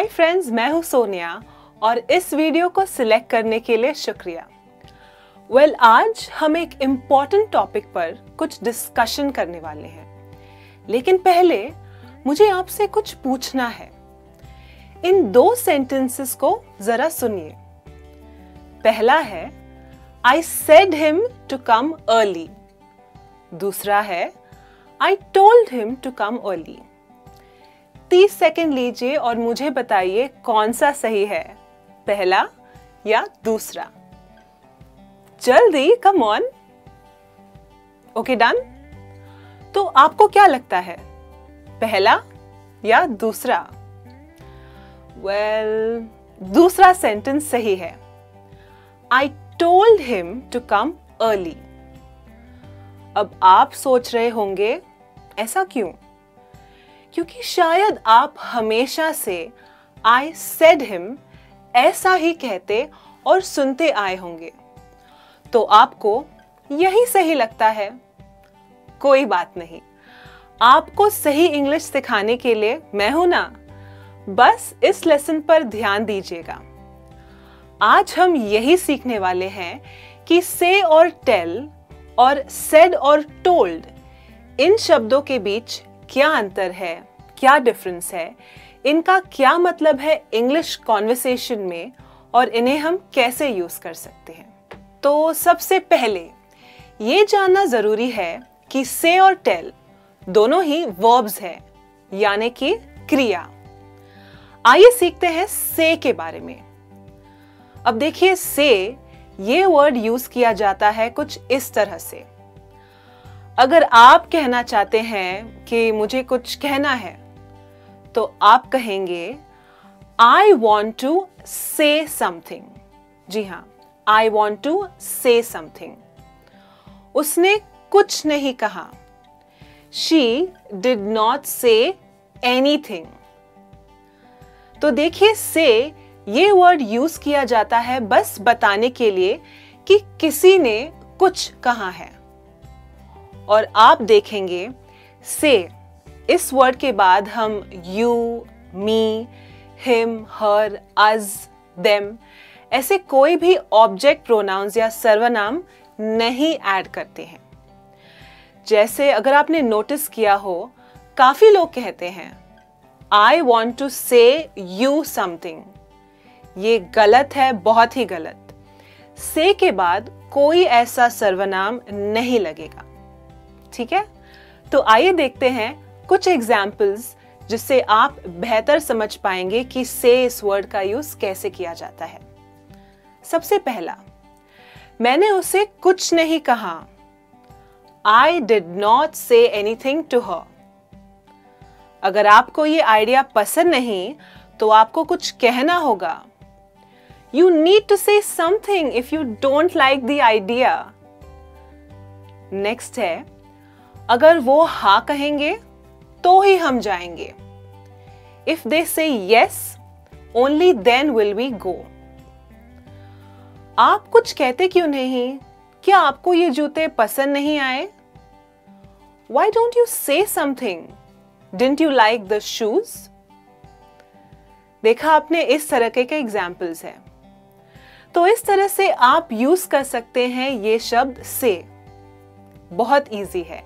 Hi friends, मैं हूं सोनिया और इस वीडियो को सिलेक्ट करने के लिए शुक्रिया। आज हम एक इम्पॉर्टेंट टॉपिक पर कुछ डिस्कशन करने वाले हैं, लेकिन पहले मुझे आपसे कुछ पूछना है। इन दो सेंटेंसेस को जरा सुनिए। पहला है I said him to come early। दूसरा है I told him to come early। 30 second लीजिए और मुझे बताइए कौन सा सही है, पहला या दूसरा। जल्दी, कम ऑन। Okay, done. तो आपको क्या लगता है, पहला या दूसरा? दूसरा सेंटेंस सही है। I told him to come early। अब आप सोच रहे होंगे ऐसा क्यों? क्योंकि शायद आप हमेशा से I said him ऐसा ही कहते और सुनते आए होंगे, तो आपको यही सही लगता है। कोई बात नहीं, आपको सही इंग्लिश सिखाने के लिए मैं हूं ना। बस इस लेसन पर ध्यान दीजिएगा। आज हम यही सीखने वाले हैं कि से और टेल और सेड और टोल्ड, इन शब्दों के बीच क्या अंतर है, क्या डिफरेंस है, इनका क्या मतलब है इंग्लिश कॉन्वर्सेशन में और इन्हें हम कैसे यूज कर सकते हैं। तो सबसे पहले ये जानना जरूरी है कि से और टेल दोनों ही वर्ब्स हैं, यानी कि क्रिया। आइए सीखते हैं से के बारे में। अब देखिए, से ये वर्ड यूज किया जाता है कुछ इस तरह से। अगर आप कहना चाहते हैं कि मुझे कुछ कहना है, तो आप कहेंगे I want to say something। जी हाँ, I want to say something। उसने कुछ नहीं कहा। She did not say anything। तो देखिए, से ये वर्ड यूज किया जाता है बस बताने के लिए कि किसी ने कुछ कहा है। और आप देखेंगे, से इस वर्ड के बाद हम you, me, him, her, us, them ऐसे कोई भी ऑब्जेक्ट प्रोनाउंस या सर्वनाम नहीं ऐड करते हैं। जैसे अगर आपने नोटिस किया हो, काफी लोग कहते हैं I want to say you something। ये गलत है, बहुत ही गलत। से के बाद कोई ऐसा सर्वनाम नहीं लगेगा, ठीक है? तो आइए देखते हैं कुछ एग्जाम्पल्स जिससे आप बेहतर समझ पाएंगे कि से इस वर्ड का यूज कैसे किया जाता है। सबसे पहला, मैंने उसे कुछ नहीं कहा। I did not say anything to her। अगर आपको ये आइडिया पसंद नहीं तो आपको कुछ कहना होगा। You need to say something if you don't like the idea। Next है, अगर वो हाँ कहेंगे तो ही हम जाएंगे। If they say yes, only then will we go। आप कुछ कहते क्यों नहीं? क्या आपको ये जूते पसंद नहीं आए? Why don't you say something? Didn't you like the shoes? देखा आपने, इस तरह के एग्जाम्पल्स हैं। तो इस तरह से आप यूज कर सकते हैं ये शब्द से। बहुत इजी है।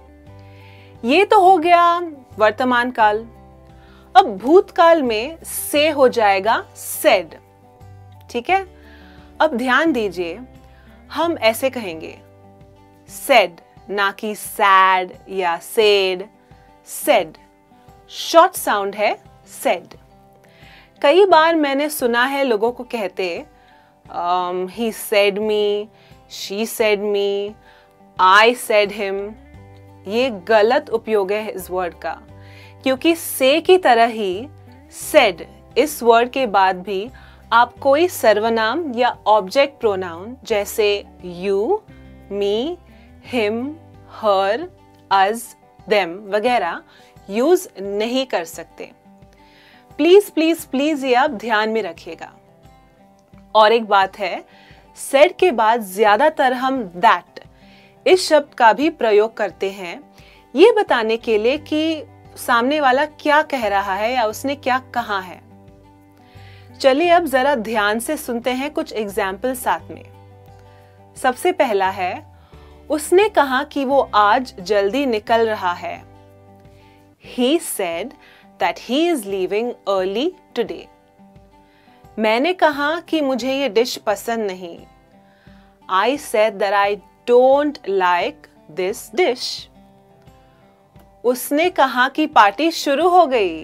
ये तो हो गया वर्तमान काल। अब भूतकाल में से हो जाएगा सेड, ठीक है? अब ध्यान दीजिए, हम ऐसे कहेंगे सेड, ना कि सैड या सेड। सेड शॉर्ट साउंड है, सेड। कई बार मैंने सुना है लोगों को कहते he said me, she said me, I said him। ये गलत उपयोग है इस वर्ड का, क्योंकि से की तरह ही said इस वर्ड के बाद भी आप कोई सर्वनाम या ऑब्जेक्ट प्रोनाउन जैसे you, me, him, her, us, them वगैरह यूज नहीं कर सकते। प्लीज प्लीज प्लीज ये आप ध्यान में रखिएगा। और एक बात है, सेड के बाद ज्यादातर हम दैट इस शब्द का भी प्रयोग करते हैं, ये बताने के लिए कि सामने वाला क्या कह रहा है या उसने क्या कहा है। चलिए अब जरा ध्यान से सुनते हैं कुछ एग्जाम्पल साथ में। सबसे पहला है, उसने कहा कि वो आज जल्दी निकल रहा है। He said that he is leaving early today. मैंने कहा कि मुझे ये डिश पसंद नहीं। I said that I don't like this dish. उसने कहा कि पार्टी शुरू हो गई।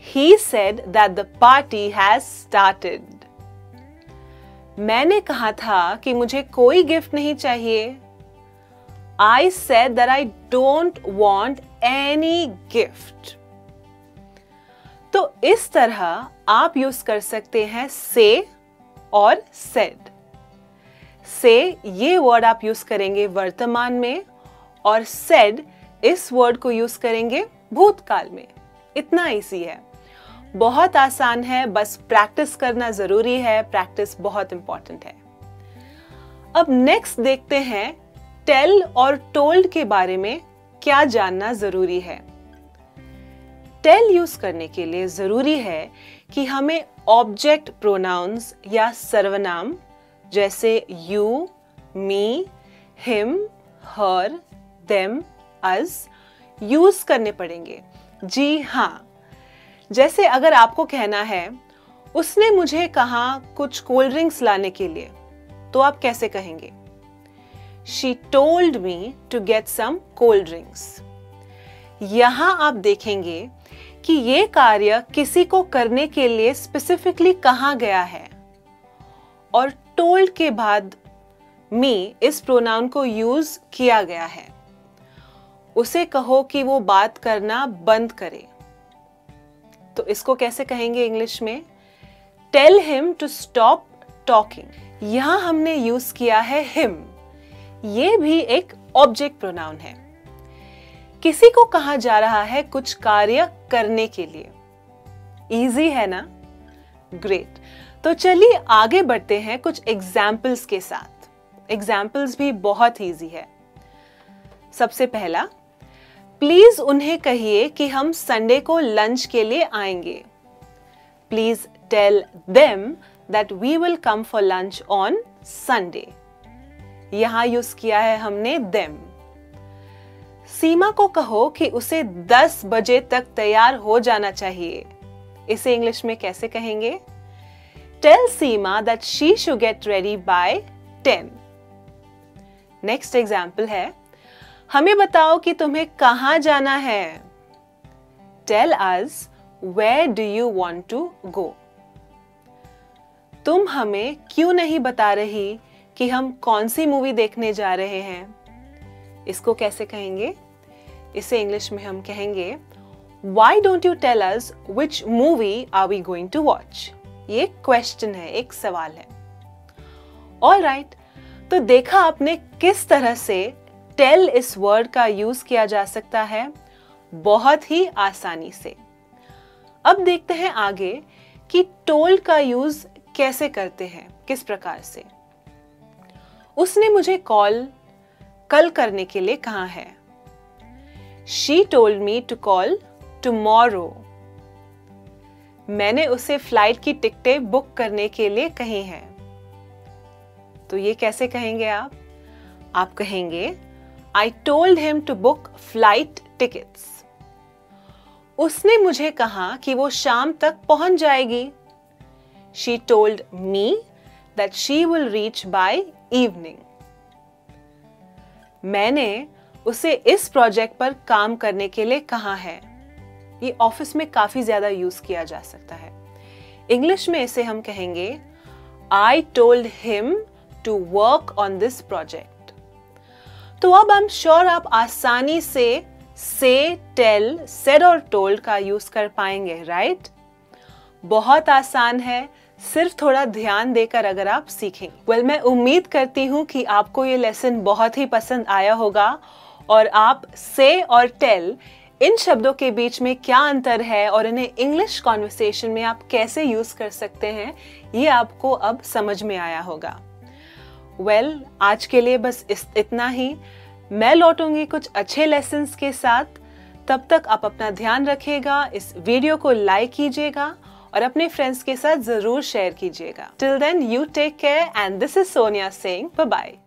He said that the party has started. मैंने कहा था कि मुझे कोई गिफ्ट नहीं चाहिए। I said that I don't want any gift. तो इस तरह आप यूज कर सकते हैं say और said। say ये वर्ड आप यूज करेंगे वर्तमान में और said इस वर्ड को यूज करेंगे भूतकाल में। इतना इजी है, बहुत आसान है, बस प्रैक्टिस करना जरूरी है। प्रैक्टिस बहुत इंपॉर्टेंट है। अब नेक्स्ट देखते हैं टेल और टोल्ड के बारे में क्या जानना जरूरी है। टेल यूज करने के लिए जरूरी है कि हमें ऑब्जेक्ट प्रोनाउंस या सर्वनाम जैसे you, me, him, her, them, us use करने पड़ेंगे। जी हाँ, जैसे अगर आपको कहना है उसने मुझे कहा कुछ कोल्ड ड्रिंक्स लाने के लिए, तो आप कैसे कहेंगे? She told me to get some cold drinks. यहां आप देखेंगे कि ये कार्य किसी को करने के लिए स्पेसिफिकली कहा गया है और told के बाद me इस प्रोनाउन को यूज किया गया है। उसे कहो कि वो बात करना बंद करे, तो इसको कैसे कहेंगे इंग्लिश में? Tell him to stop talking. यहां हमने यूज किया है him। ये भी एक ऑब्जेक्ट प्रोनाउन है। किसी को कहा जा रहा है कुछ कार्य करने के लिए। इजी है ना? ग्रेट। तो चलिए आगे बढ़ते हैं कुछ एग्जाम्पल्स के साथ। एग्जाम्पल्स भी बहुत इजी है। सबसे पहला, प्लीज उन्हें कहिए कि हम संडे को लंच के लिए आएंगे। Please tell them that we will come for lunch on Sunday. यहां यूज किया है हमने देम। सीमा को कहो कि उसे 10 बजे तक तैयार हो जाना चाहिए। इसे इंग्लिश में कैसे कहेंगे? Tell Seema that she should get ready by 10। Next example है, हमें बताओ कि तुम्हें कहां जाना है। Tell us where do you want to go. तुम हमें क्यों नहीं बता रही कि हम कौन सी मूवी देखने जा रहे हैं? इसको कैसे कहेंगे? इसे इंग्लिश में हम कहेंगे Why don't you tell us which movie are we going to watch? ये क्वेश्चन है, एक सवाल है। ऑलराइट, तो देखा आपने किस तरह से टेल इस वर्ड का यूज किया जा सकता है, बहुत ही आसानी से। अब देखते हैं आगे कि टोल्ड का यूज कैसे करते हैं, किस प्रकार से। उसने मुझे कॉल कल करने के लिए कहा है। She told me to call tomorrow. मैंने उसे फ्लाइट की टिकटें बुक करने के लिए कही हैं। तो ये कैसे कहेंगे आप? आप कहेंगे I told him to book flight tickets. उसने मुझे कहा कि वो शाम तक पहुंच जाएगी। She told me that she will reach by evening. मैंने उसे इस प्रोजेक्ट पर काम करने के लिए कहा है। ये ऑफिस में काफी ज्यादा यूज किया जा सकता है। इंग्लिश में इसे हम कहेंगे I told him to work on this project. तो अब I'm sure आप आसानी से say, tell, said और told का यूज कर पाएंगे, राइट? बहुत आसान है, सिर्फ थोड़ा ध्यान देकर अगर आप सीखें। मैं उम्मीद करती हूँ कि आपको ये लेसन बहुत ही पसंद आया होगा और आप से और टेल इन शब्दों के बीच में क्या अंतर है और इन्हें इंग्लिश कॉन्वर्सेशन में आप कैसे यूज कर सकते हैं, ये आपको अब समझ में आया होगा। आज के लिए बस इतना ही। मैं लौटूंगी कुछ अच्छे लेसन्स के साथ। तब तक आप अपना ध्यान रखिएगा, इस वीडियो को लाइक कीजिएगा और अपने फ्रेंड्स के साथ जरूर शेयर कीजिएगा। Till then you take care and this is Sonia saying bye bye.